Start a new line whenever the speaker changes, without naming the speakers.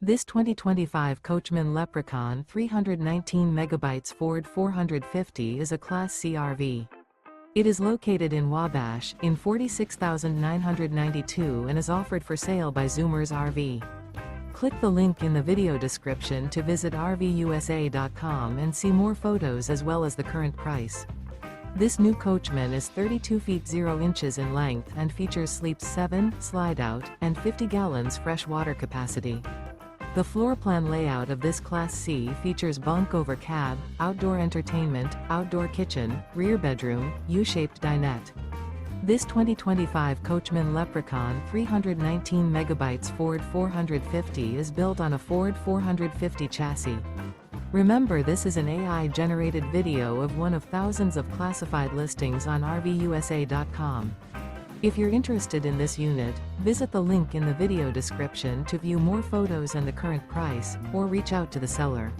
This 2025 Coachmen Leprechaun 319 MB Ford 450 is a Class C RV. It is located in Wabash, in 46,992 and is offered for sale by Zoomers RV. Click the link in the video description to visit RVUSA.com and see more photos as well as the current price. This new Coachmen is 32 feet 0 inches in length and features sleeps 7, slide-out, and 50 gallons fresh water capacity. The floor plan layout of this Class C features bunk over cab, outdoor entertainment, outdoor kitchen, rear bedroom, U-shaped dinette. This 2025 Coachmen Leprechaun 319 MB Ford 450 is built on a Ford 450 chassis. Remember, this is an AI-generated video of one of thousands of classified listings on RVUSA.com. If you're interested in this unit, visit the link in the video description to view more photos and the current price, or reach out to the seller.